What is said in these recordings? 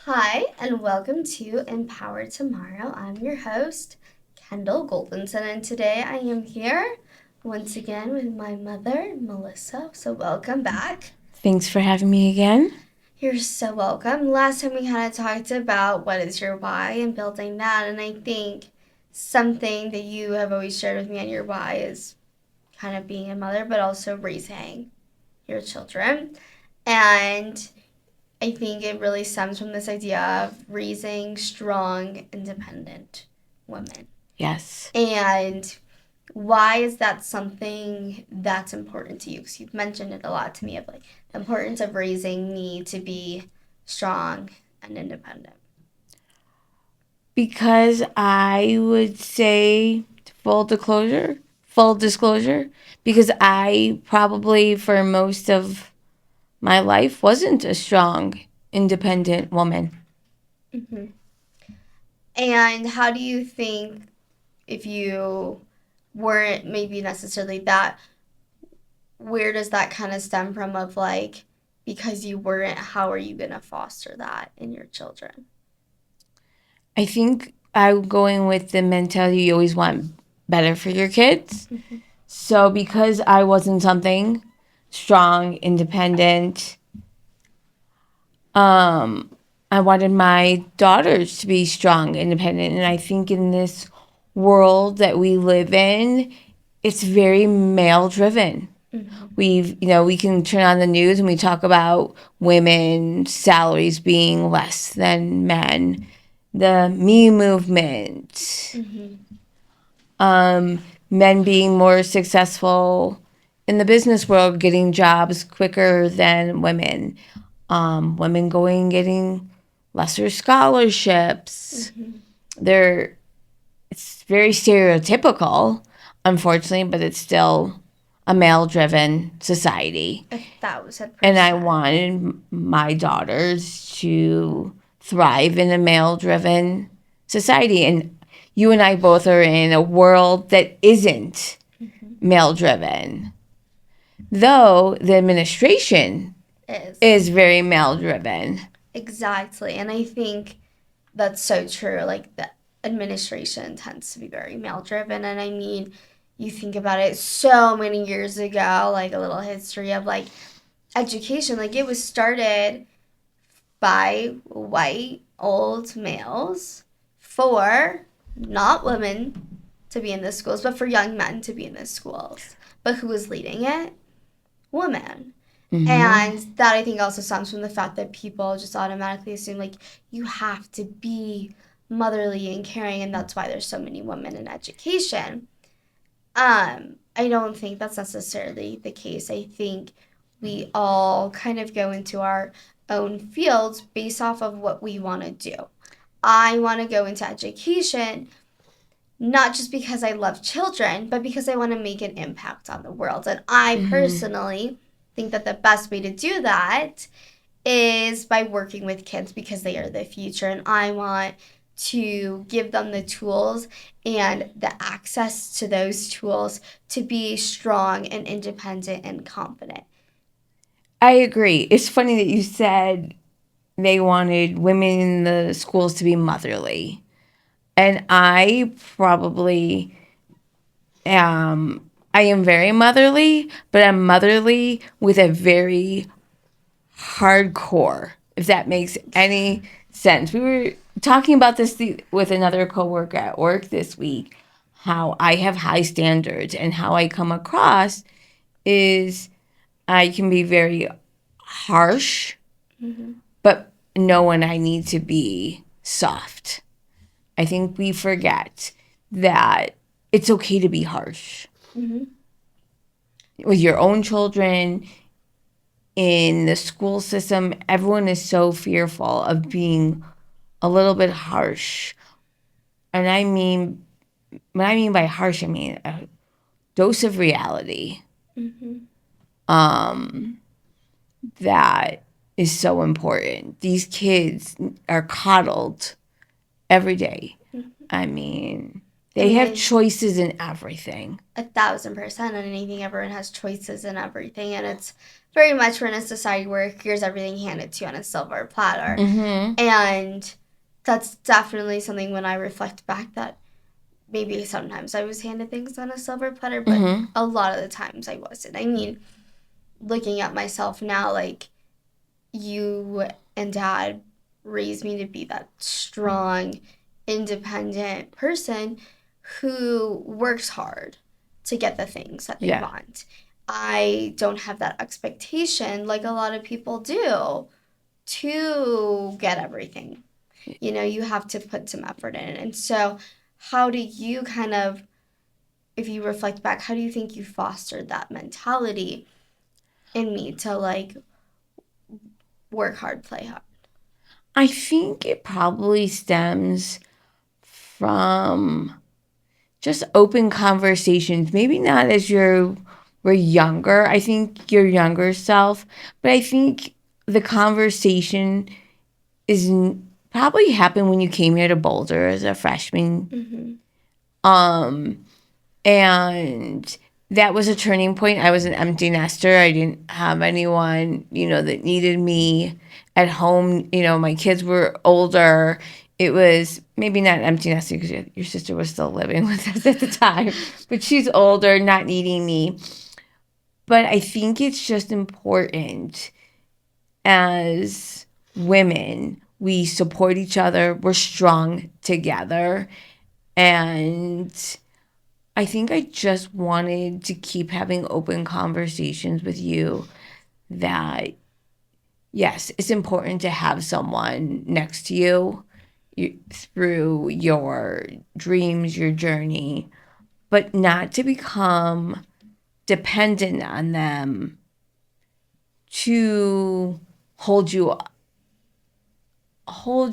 Hi, and welcome to Empower Tomorrow. I'm your host, Kendall Golden, and today I am here once again with my mother, Melissa. So, welcome back. Thanks for having me again. You're so welcome. Last time we kind of talked about what is your why and building that, and I think something that you have always shared with me on your why is kind of being a mother, but also raising your children. And I think it really stems from this idea of raising strong, independent women. Yes. And why is that something that's important to you? Because you've mentioned it a lot to me of like the importance of raising me to be strong and independent. Because I would say full disclosure, because I probably for most of my life wasn't a strong, independent woman. Mm-hmm. And how do you think if you weren't maybe necessarily that, where does that kind of stem from of like because you weren't, how are you going to foster that in your children? I think I'm going with the mentality you always want better for your kids. Mm-hmm. So because I wasn't something strong, independent, um, I wanted my daughters to be strong, independent. And I think in this world that we live in, it's very male driven. Mm-hmm. We can turn on the news and we talk about women's salaries being less than men, the Me movement, Mm-hmm. men being more successful in the business world, getting jobs quicker than women, women going getting lesser scholarships. Mm-hmm. They're It's very stereotypical, unfortunately, but it's still a male driven society. 1,000%. And I wanted my daughters to thrive in a male driven society. And you and I both are in a world that isn't Mm-hmm. male driven, though the administration Is is very male driven. exactly, and I think that's so true. Like the administration tends to be very male driven, and I mean, you think about it so many years ago, like a little history of like education, like it was started by white old males for not women to be in the schools, but for young men to be in the schools. But who was leading it? Women. Mm-hmm. And that I think also stems from the fact that people just automatically assume like you have to be motherly and caring, and that's why there's so many women in education. I don't think that's necessarily the case. I think we all kind of go into our own fields based off of what we want to do. I want to go into education not just because I love children, but because I want to make an impact on the world. And I Mm-hmm. personally think that the best way to do that is by working with kids because they are the future. And I want to give them the tools and the access to those tools to be strong and independent and confident. I agree. It's funny that you said they wanted women in the schools to be motherly. And I am very motherly, but I'm motherly with a very hardcore, if that makes any sense. We were talking about this with another coworker at work this week, how I have high standards and how I come across is I can be very harsh, Mm-hmm. but know when I need to be soft. I think we forget that it's okay to be harsh Mm-hmm. with your own children in the school system. Everyone is so fearful of being a little bit harsh. And when I mean by harsh, I mean a dose of reality. Mm-hmm. Um, that is so important. These kids are coddled every day. Mm-hmm. I mean, I they mean, have choices in everything. 1,000%, and I think everyone has choices in everything, and it's very much we're in a society where here's everything handed to you on a silver platter. Mm-hmm. And that's definitely something when I reflect back that maybe sometimes I was handed things on a silver platter, but Mm-hmm. a lot of the times I wasn't. I mean, looking at myself now, like, you and Dad raised me to be that strong, independent person who works hard to get the things that they Yeah. want. I don't have that expectation like a lot of people do to get everything. You know, you have to put some effort in. And so, how do you kind of, if you reflect back, how do you think you fostered that mentality in me to like work hard, play hard? I think it probably stems from just open conversations. Maybe not as we're younger. I think your younger self, but I think the conversation is probably happened when you came here to Boulder as a freshman. Mm-hmm. And that was a turning point. I was an empty nester. I didn't have anyone, that needed me at home. My kids were older. It was maybe not empty nester because your sister was still living with us at the time, but she's older, not needing me. But I think it's just important as women, we support each other, we're strong together. And I think I just wanted to keep having open conversations with you that, yes, it's important to have someone next to you through your dreams, your journey, but not to become dependent on them to hold you. I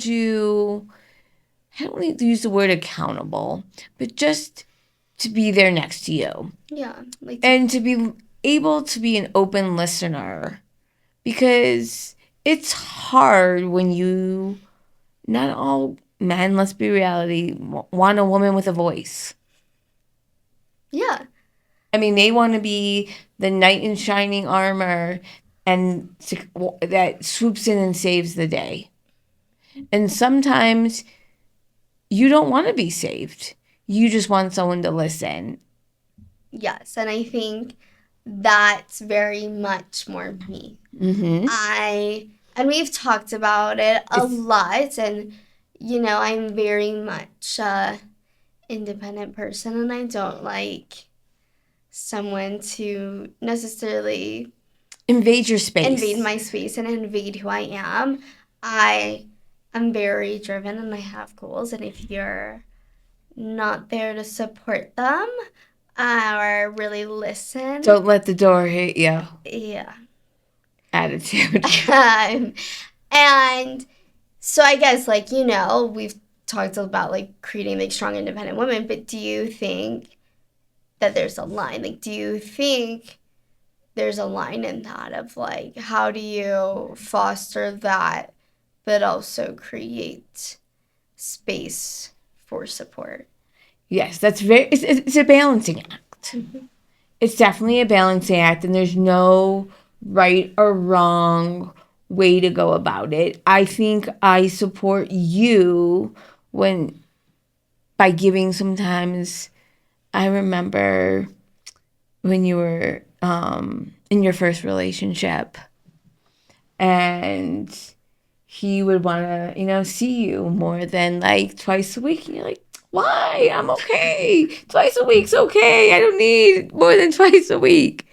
don't need to use the word accountable, but just to be there next to you. Yeah. Like And to be able to be an open listener, because it's hard when not all men, let's be reality, want a woman with a voice. yeah. I mean, they want to be the knight in shining armor and that swoops in and saves the day. And sometimes you don't want to be saved. You just want someone to listen. Yes. And I think that's very much more me. Mm-hmm. And we've talked about it a It's lot, and I'm very much a independent person, and I don't like someone to necessarily invade your space. invade my space and invade who I am. I am very driven and I have goals, and if you're not there to support them or really listen, Don't let the door hit you. yeah. Attitude. And so I guess, like, we've talked about, like, creating, like, strong, independent women, but do you think that there's a line? Like, do you think there's a line in that of, like, how do you foster that, but also create space for support? Yes, it's a balancing act. Mm-hmm. It's definitely a balancing act, and there's no right or wrong way to go about it. I think I support you by giving sometimes. I remember when you were in your first relationship, and he would want to, see you more than like twice a week. And you're like, why? I'm okay. Twice a week's okay. I don't need more than twice a week.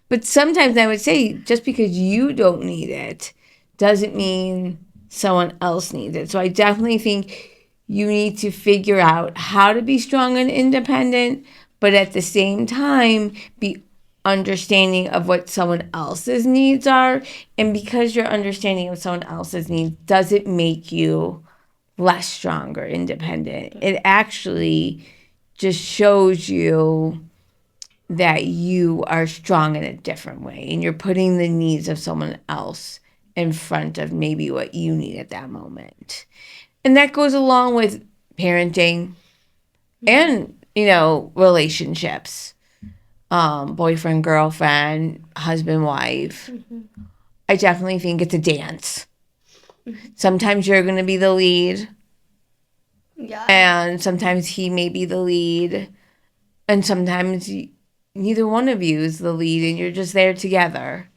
But sometimes I would say, just because you don't need it doesn't mean someone else needs it. So I definitely think you need to figure out how to be strong and independent, but at the same time, be understanding of what someone else's needs are. And because you're understanding of someone else's needs doesn't make you less strong or independent. It actually just shows you that you are strong in a different way and you're putting the needs of someone else in front of maybe what you need at that moment. And that goes along with parenting and, relationships. boyfriend, girlfriend, husband, wife. Mm-hmm. I definitely think it's a dance. Sometimes you're going to be the lead, Yeah. and sometimes he may be the lead, and sometimes neither one of you is the lead, and you're just there together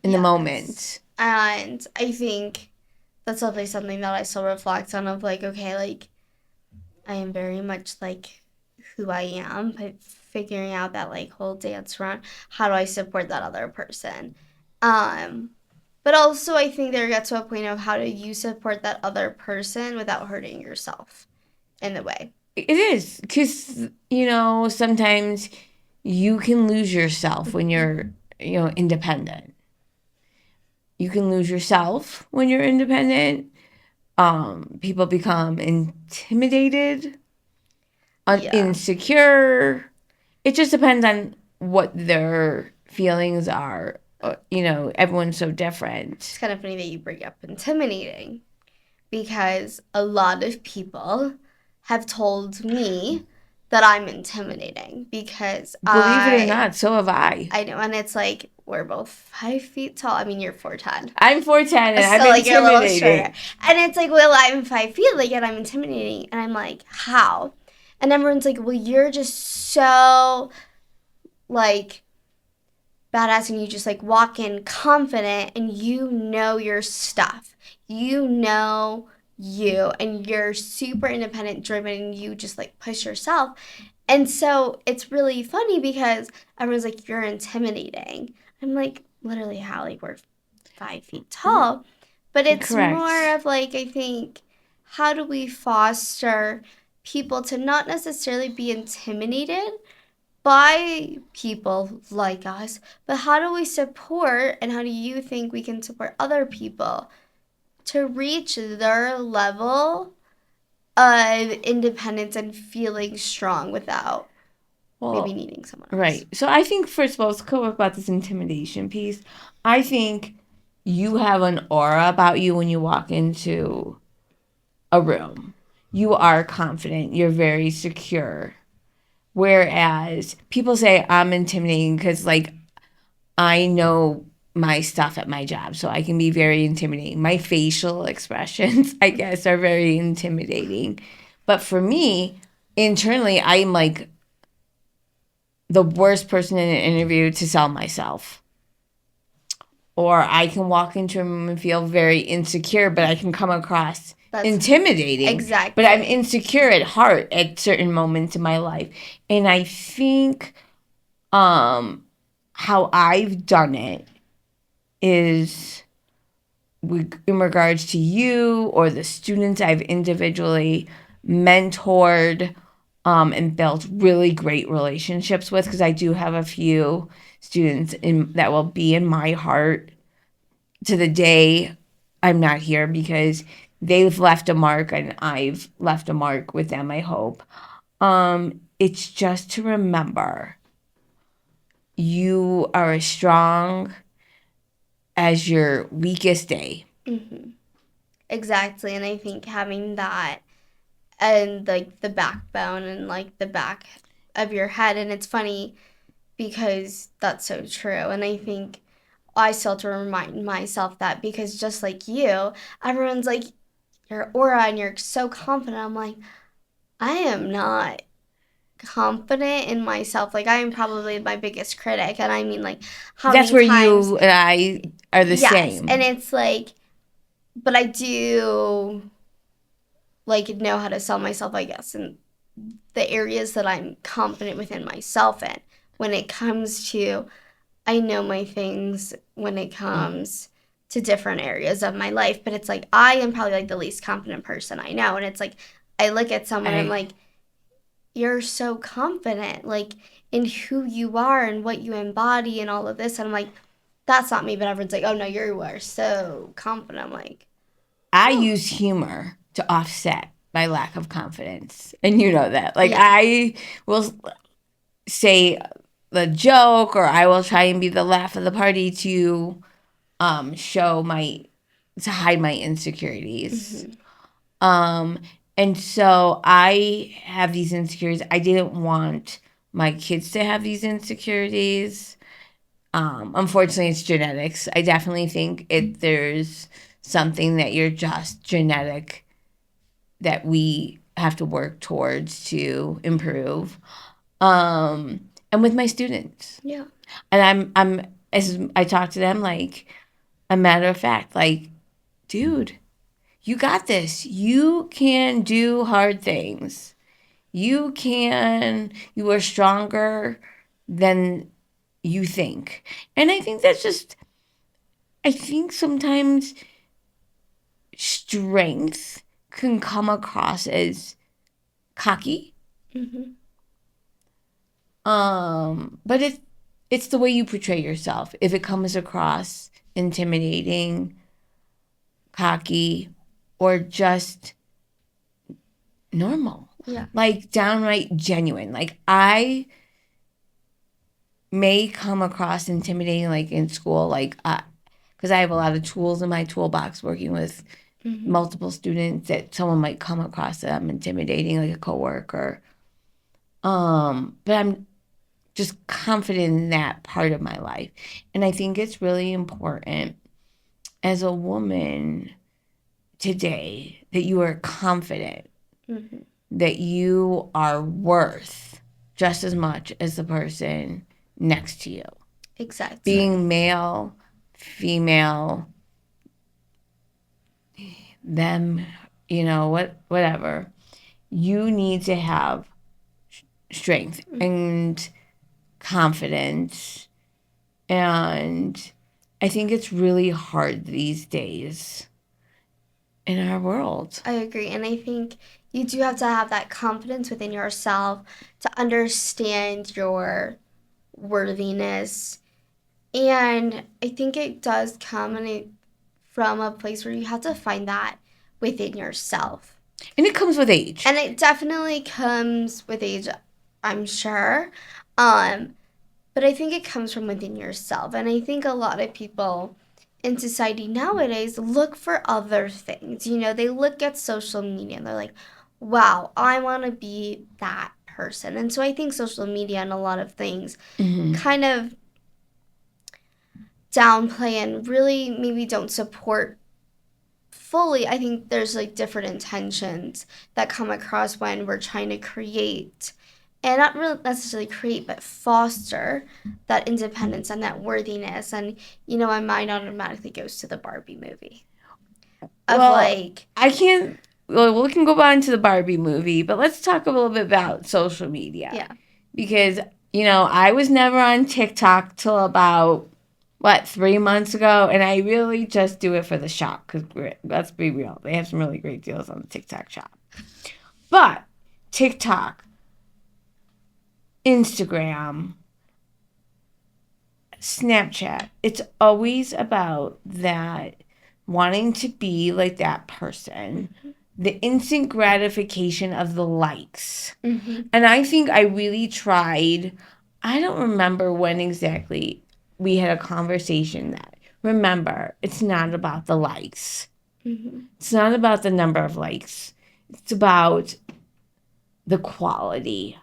in the moment. And I think that's definitely something that I still reflect on of like, okay, like I am very much like who I am, but figuring out that like whole dance around how do I support that other person. But also I think there gets to a point of how do you support that other person without hurting yourself in the way. It is, because, sometimes you can lose yourself when you're, independent. You can lose yourself when you're independent. People become intimidated, Yeah. insecure. It just depends on what their feelings are. Everyone's so different. It's kind of funny that you bring up intimidating because a lot of people have told me that I'm intimidating because Believe it or not, so have I. I know, and it's like we're both 5 feet tall. I mean, you're 4'10". I'm 4'10", and So I'm like you're a little shorter, intimidating. and it's like, well, I'm 5 feet, like, and I'm intimidating, and I'm like, how? And everyone's like, well, you're just so like badass, and you just like walk in confident, and you know your stuff, you know you, and you're super independent, driven, and you just like push yourself. And so it's really funny because everyone's like, you're intimidating. I'm like, literally, how? Like, we're 5 feet tall. But it's Correct. more of like, I think, how do we foster people to not necessarily be intimidated by people like us, but how do we support and how do you think we can support other people to reach their level of independence and feeling strong without maybe needing someone else? Right. So I think, first of all, let's go about this intimidation piece. I think you have an aura about you when you walk into a room. You are confident. You're very secure. Whereas people say I'm intimidating because, like, I know my stuff at my job, so I can be very intimidating. My facial expressions, I guess, are very intimidating. But for me, internally, I'm like the worst person in an interview to sell myself. Or I can walk into a room and feel very insecure, but I can come across intimidating. Exactly. But I'm insecure at heart at certain moments in my life. And I think how I've done it is in regards to you or the students I've individually mentored and built really great relationships with, because I do have a few students that will be in my heart to the day I'm not here, because they've left a mark and I've left a mark with them, I hope. It's just to remember you are as strong as your weakest day. Mm-hmm. Exactly. And I think having that and like the backbone and like the back of your head, and it's funny because that's so true. And I think I still have to remind myself that because just like you, everyone's like, your aura and you're so confident. I'm like, I am not confident in myself. Like, I am probably my biggest critic. And I mean, like, how That's many where times. you and I are the Yes. same. And it's like, but I do like know how to sell myself, I guess, in the areas that I'm confident within myself in. When it comes to, I know my things when it comes to different areas of my life, but it's like I am probably like the least confident person I know. And it's like I look at someone and I'm like, you're so confident, like in who you are and what you embody and all of this. And I'm like, that's not me. But everyone's like, oh no, you are so confident. I'm like, I use humor to offset my lack of confidence. And you know that. Like, yeah. I will say the joke, or I will try and be the laugh of the party to to hide my insecurities. Mm-hmm. And so I have these insecurities. I didn't want my kids to have these insecurities. Unfortunately, it's genetics. I definitely think there's something that you're just genetic that we have to work towards to improve. And with my students. Yeah. And I'm as I talk to them, like, a matter of fact, like, dude, you got this. You can do hard things. You are stronger than you think. And I think I think sometimes strength can come across as cocky. Mm-hmm. But it's the way you portray yourself. If it comes across intimidating, cocky, or just normal. Yeah. Like downright genuine. Like I may come across intimidating, like in school, like because I have a lot of tools in my toolbox working with multiple students, that someone might come across that I'm intimidating, like a coworker. But I'm just confident in that part of my life. And I think it's really important as a woman today that you are confident that you are worth just as much as the person next to you. Exactly. Being male, female, them, whatever. You need to have strength and confidence. And I think it's really hard these days in our world. I agree. And I think you do have to have that confidence within yourself to understand your worthiness. And I think it does come from a place where you have to find that within yourself. And it comes with age. And it definitely comes with age, I'm sure. But I think it comes from within yourself. And I think a lot of people in society nowadays look for other things. You know, they look at social media and they're like, wow, I want to be that person. And so I think social media and a lot of things kind of downplay and really maybe don't support fully. I think there's like different intentions that come across when we're trying to create, and not really necessarily create, but foster that independence and that worthiness. And, my mind automatically goes to the Barbie movie. I can't, we can go on to the Barbie movie, but let's talk a little bit about social media. Yeah. Because, I was never on TikTok till about, 3 months ago? And I really just do it for the shop, because let's be real, they have some really great deals on the TikTok shop. But TikTok, Instagram, Snapchat, it's always about that wanting to be like that person, the instant gratification of the likes. And I think I really tried, I don't remember when exactly we had a conversation that, remember, it's not about the likes. It's not about the number of likes. It's about the quality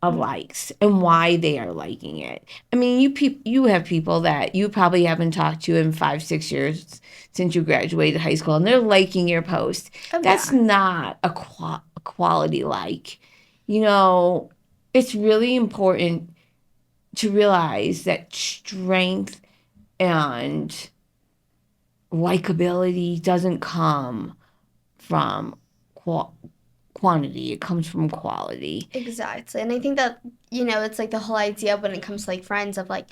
of likes and why they are liking it. I mean, you have people that you probably haven't talked to in 5-6 years since you graduated high school, and they're liking your post. That's not a quality like. It's really important to realize that strength and likability doesn't come from quantity. It comes from quality. Exactly. And I think that, it's like the whole idea when it comes to like friends of like,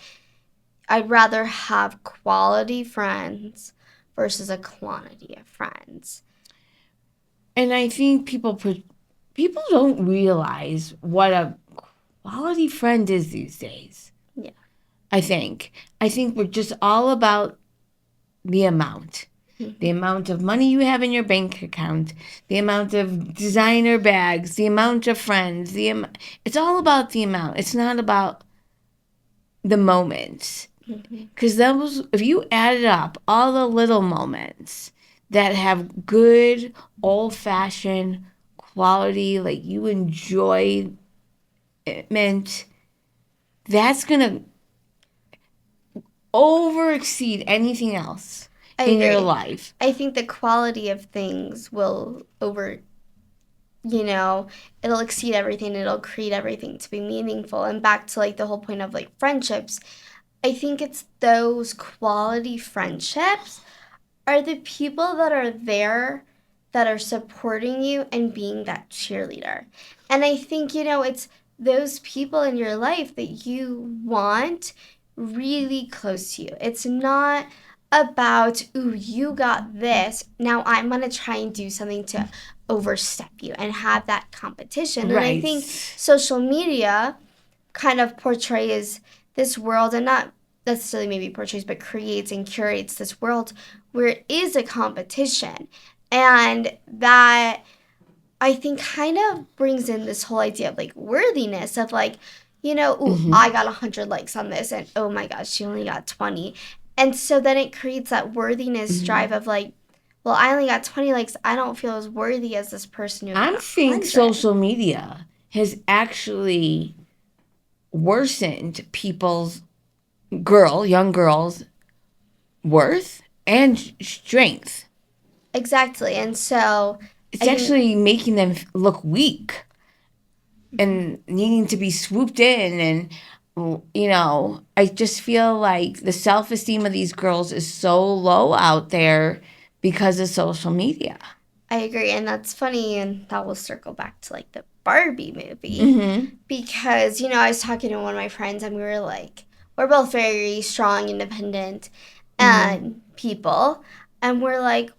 I'd rather have quality friends versus a quantity of friends. And I think people don't realize what a quality friend is these days. Yeah. I think we're just all about the amount. The amount of money you have in your bank account, the amount of designer bags, the amount of friends, it's all about the amount. It's not about the moments. Because if you added up all the little moments that have good, old-fashioned quality, like you enjoy it, meant that's going to over exceed anything else I in your agree. life. I think the quality of things will it'll exceed everything. It'll create everything to be meaningful. And back to like the whole point of like friendships, I think it's those quality friendships are the people that are there that are supporting you and being that cheerleader. And I think, it's those people in your life that you want really close to you. It's not about, ooh, you got this. Now I'm going to try and do something to overstep you and have that competition. And I Right. think social media kind of portrays this world, and not necessarily maybe portrays, but creates and curates this world where it is a competition. And that, I think, kind of brings in this whole idea of like worthiness of like, ooh, I got 100 likes on this, and oh my gosh, she only got 20. And so then it creates that worthiness drive of like, well, I only got 20 likes. I don't feel as worthy as this person who got I think 100. social media has actually worsened people's young girls' worth and strength. Exactly. And so it's actually making them look weak and needing to be swooped in. And, I just feel like the self-esteem of these girls is so low out there because of social media. I agree. And that's funny. And that will circle back to like the Barbie movie. Because, I was talking to one of my friends and we were like, we're both very strong, independent and people. And we're like,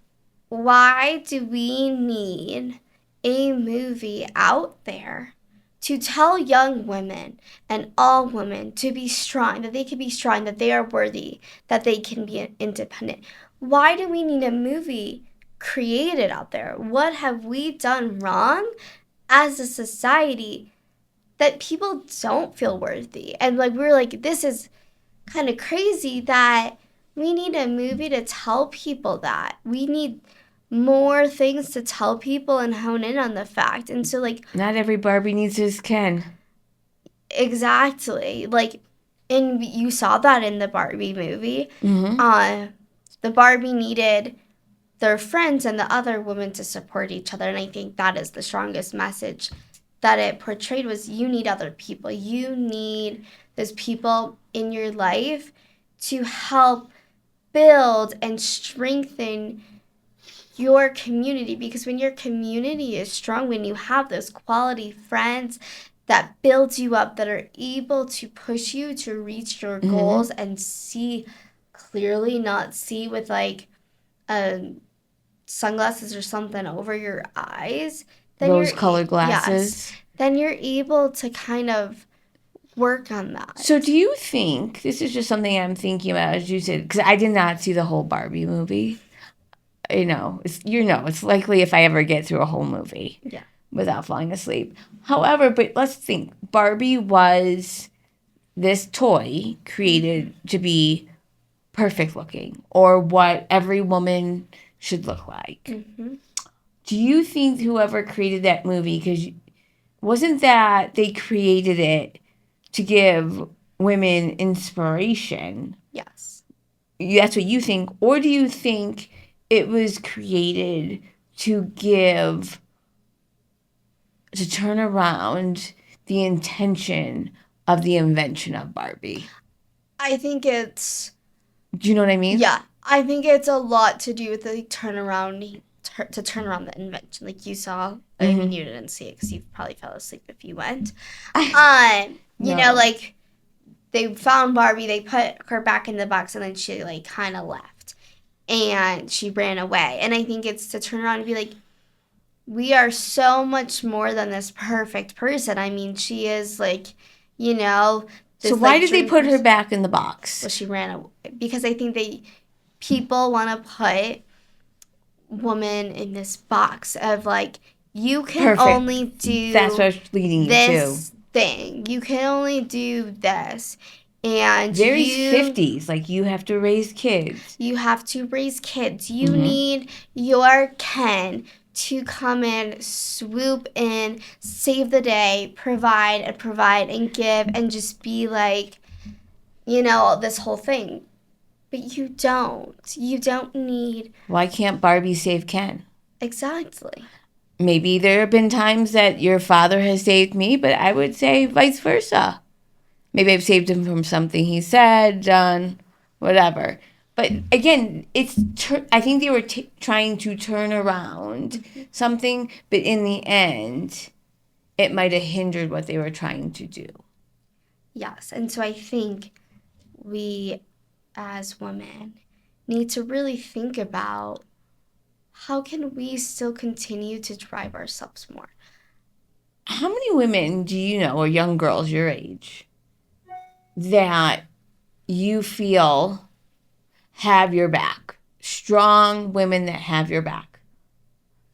why do we need a movie out there to tell young women and all women to be strong, that they can be strong, that they are worthy, that they can be independent? Why do we need a movie created out there? What have we done wrong as a society that people don't feel worthy? And like we're like, this is kind of crazy that we need a movie to tell people that. We need more things to tell people and hone in on the fact. And so like, not every Barbie needs his Ken. Exactly. Like, and you saw that in the Barbie movie. The Barbie needed their friends and the other women to support each other. And I think that is the strongest message that it portrayed was you need other people. You need those people in your life to help build and strengthen your community, because when your community is strong, when you have those quality friends that build you up, that are able to push you to reach your goals and see clearly, not see with like sunglasses or something over your eyes, then rose-colored glasses. Yes, then you're able to kind of work on that. So do you think, this is just something I'm thinking about as you said, because I did not see the whole Barbie movie. It's likely if I ever get through a whole movie without falling asleep. However, but let's think, Barbie was this toy created to be perfect looking, or what every woman should look like. Do you think whoever created that movie, because wasn't that they created it to give women inspiration? Yes. That's what you think? Or do you think it was created to turn around the intention of the invention of Barbie? I think it's... Do you know what I mean? Yeah. I think it's a lot to do with the turnaround, to turn around the invention. Like you saw, I mean, you didn't see it because you probably fell asleep if you went. Like they found Barbie, they put her back in the box, and then she like kind of left. And she ran away. And I think it's to turn around and be like, we are so much more than this perfect person. I mean, she is like, this, so why like, did they put her back in the box? Well, she ran away. Because I think people want to put women in this box of like, you can only do That's what I was leading this thing. You can only do this. And very 50s, like you have to raise kids. You have to raise kids. You need your Ken to come in, swoop in, save the day, provide and give and just be like, this whole thing. But you don't. You don't need. Why can't Barbie save Ken? Exactly. Maybe there have been times that your father has saved me, but I would say vice versa. Maybe I've saved him from something he said, done, whatever. But again, I think they were trying to turn around something, but in the end, it might have hindered what they were trying to do. Yes, and so I think we, as women, need to really think about how can we still continue to drive ourselves more. How many women do you know, or young girls your age, that you feel have your back? Strong women that have your back.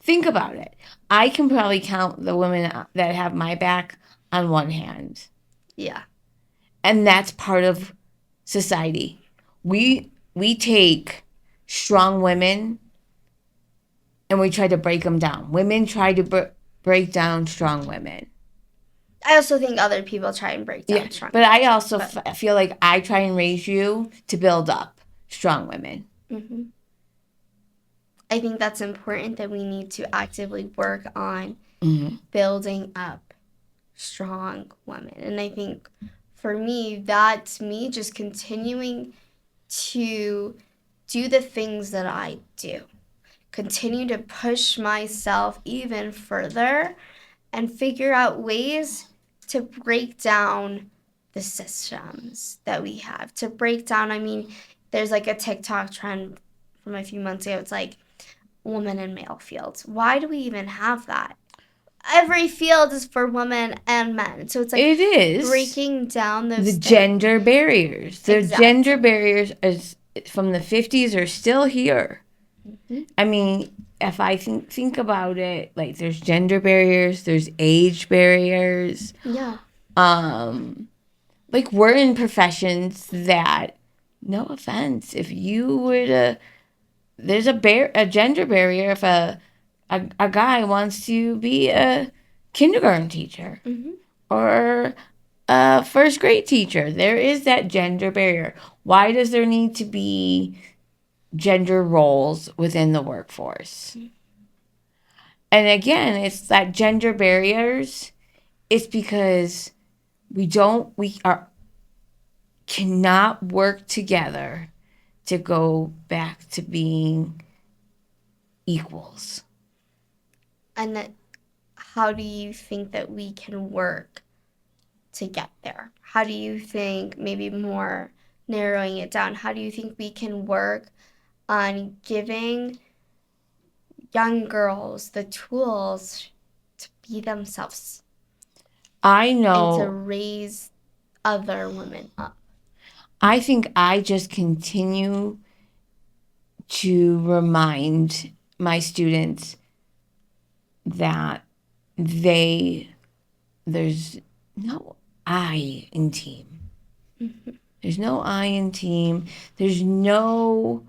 Think about it. I can probably count the women that have my back on one hand. Yeah. And that's part of society. We take strong women and we try to break them down. Women try to break down strong women. I also think other people try and break down strong women. But I also feel like I try and raise you to build up strong women. Mm-hmm. I think that's important, that we need to actively work on building up strong women. And I think for me, that's me just continuing to do the things that I do. Continue to push myself even further and figure out ways to break down the systems that we have. To break down, there's like a TikTok trend from a few months ago. It's like woman in male fields. Why do we even have that? Every field is for women and men. So it's like it is breaking down those gender barriers. The exactly. Gender barriers from the 50s are still here. Mm-hmm. If I think about it, like there's gender barriers, there's age barriers. Yeah. Like we're in professions that, no offense, if you were to, there's a gender barrier if a guy wants to be a kindergarten teacher or a first grade teacher. There is that gender barrier. Why does there need to be gender roles within the workforce? And again, it's that gender barriers. It's because we cannot work together to go back to being equals. And how do you think that we can work to get there? How do you think, maybe more narrowing it down, how do you think we can work on giving young girls the tools to be themselves? I know. And to raise other women up. I think I just continue to remind my students that there's no I in team. Mm-hmm. There's no I in team. There's no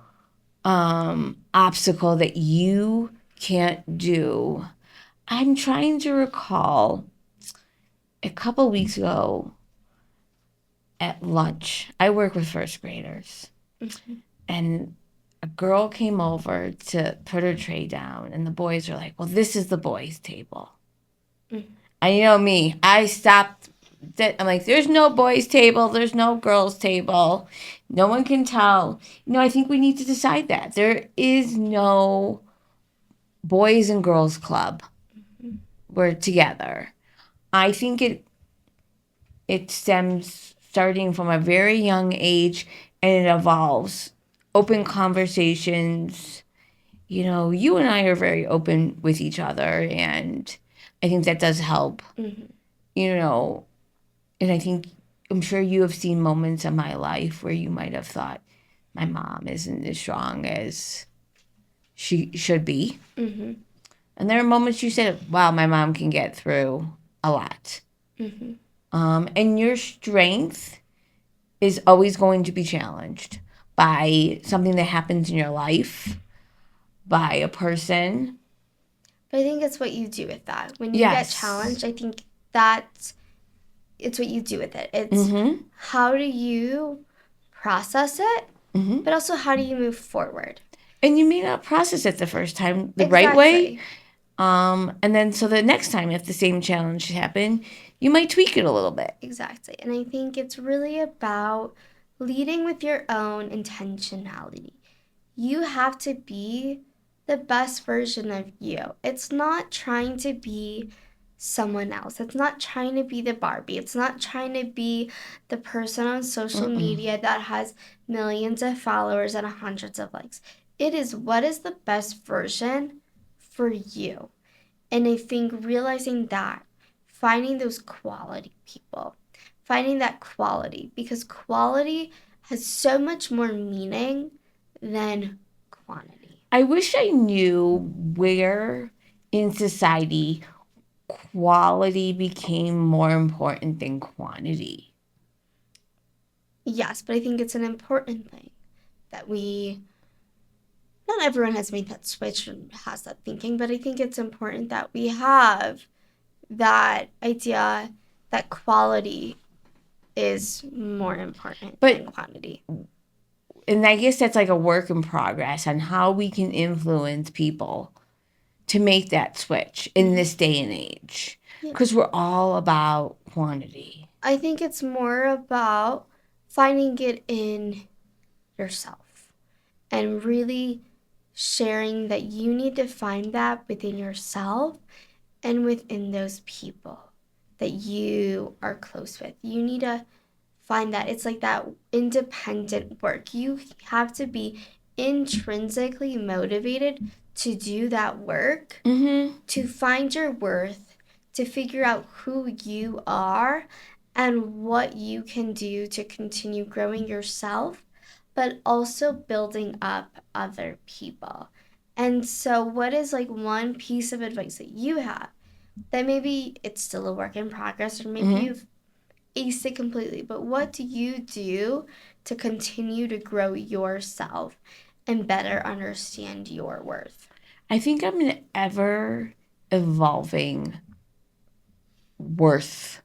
obstacle that you can't do. I'm trying to recall a couple weeks ago at lunch. I work with first graders. Mm-hmm. And a girl came over to put her tray down, and the boys are like, well, this is the boys' table. Mm-hmm. And you know me, I stopped. I'm like, there's no boys' table. There's no girls' table. No one can tell. I think we need to decide that. There is no boys and girls club. Mm-hmm. We're together. I think it stems starting from a very young age, and it evolves. Open conversations. You and I are very open with each other, and I think that does help. Mm-hmm. And I'm sure you have seen moments in my life where you might have thought, my mom isn't as strong as she should be. Mm-hmm. And there are moments you said, wow, my mom can get through a lot. Mm-hmm. And your strength is always going to be challenged by something that happens in your life, by a person. But I think it's what you do with that. When you get Yes. challenged, I think that it's what you do with it. It's Mm-hmm. how do you process it, Mm-hmm. but also how do you move forward? And you may not process it the first time the right way. Exactly. And then so the next time if the same challenge happen, you might tweak it a little bit. Exactly. And I think it's really about leading with your own intentionality. You have to be the best version of you. It's not trying to be someone else. It's not trying to be the Barbie. It's not trying to be the person on social media that has millions of followers and hundreds of likes. It is what is the best version for you. And I think realizing that, finding those quality people, finding that quality, because quality has so much more meaning than quantity. I wish I knew where in society quality became more important than quantity. Yes, but I think it's an important thing that not everyone has made that switch and has that thinking, but I think it's important that we have that idea that quality is more important than quantity. And I guess that's like a work in progress on how we can influence people to make that switch in this day and age. Because we're all about quantity. I think it's more about finding it in yourself and really sharing that you need to find that within yourself and within those people that you are close with. You need to find that. It's like that independent work. You have to be intrinsically motivated to do that work, to find your worth, to figure out who you are and what you can do to continue growing yourself, but also building up other people. And so, what is like one piece of advice that you have that maybe it's still a work in progress, or maybe you've aced it completely, but what do you do to continue to grow yourself and better understand your worth? I think I'm an ever evolving worth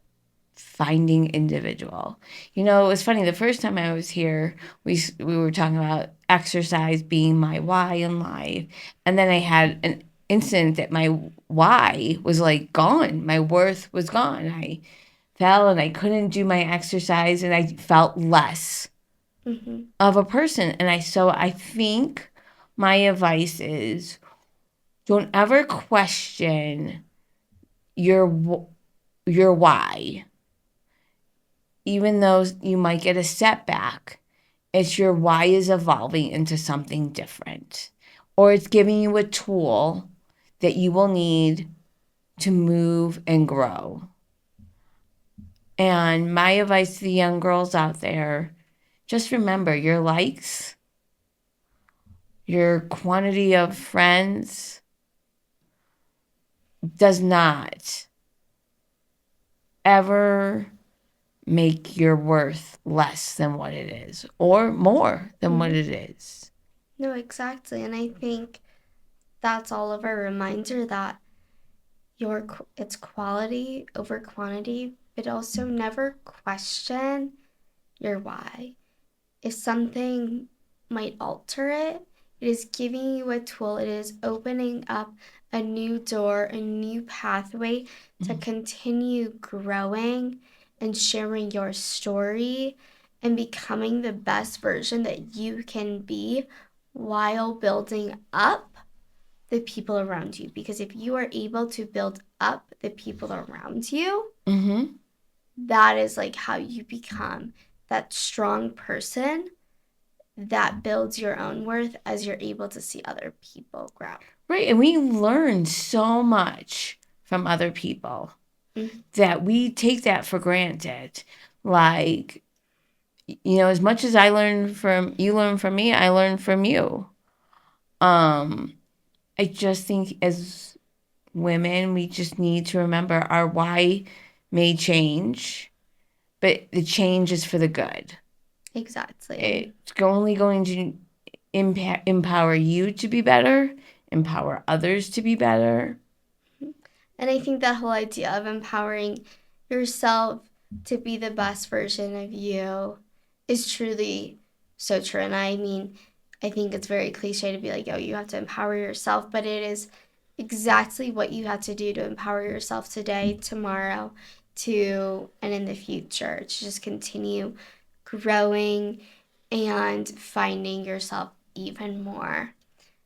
finding individual. You know, it was funny. The first time I was here, we were talking about exercise being my why in life, and then I had an incident that my why was like gone. My worth was gone. I fell and I couldn't do my exercise, and I felt less of a person. And I think my advice is don't ever question your why, even though you might get a setback. It's your why is evolving into something different, or it's giving you a tool that you will need to move and grow. And my advice to the young girls out there, just remember your likes, your quantity of friends does not ever make your worth less than what it is or more than what it is. No, exactly. And I think that's all of our reminder that it's quality over quantity, but also never question your why. If something might alter it, it is giving you a tool. It is opening up a new door, a new pathway to continue growing and sharing your story and becoming the best version that you can be while building up the people around you. Because if you are able to build up the people around you, that is like how you become that strong person that builds your own worth as you're able to see other people grow. Right. And we learn so much from other people that we take that for granted. Like, you know, as much as I learn from you, learn from me, I learn from you. I just think as women, we just need to remember our why may change, but the change is for the good. Exactly. It's only going to empower you to be better, empower others to be better. And I think that whole idea of empowering yourself to be the best version of you is truly so true. And I mean, I think it's very cliche to be like, oh, you have to empower yourself, but it is exactly what you have to do to empower yourself today, tomorrow, and in the future to just continue growing and finding yourself even more.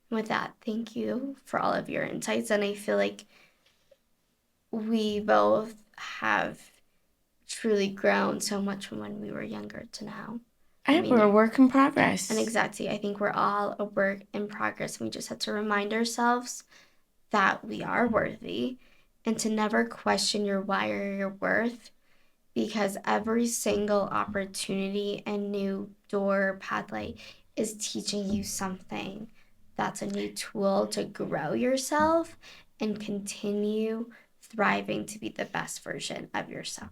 With that, thank you for all of your insights. And I feel like we both have truly grown so much from when we were younger to now. I And we're a mean, work in and progress. exactly, I think we're all a work in progress. And we just have to remind ourselves that we are worthy and to never question your why or your worth, because every single opportunity and new door pathway is teaching you something. That's a new tool to grow yourself and continue thriving to be the best version of yourself.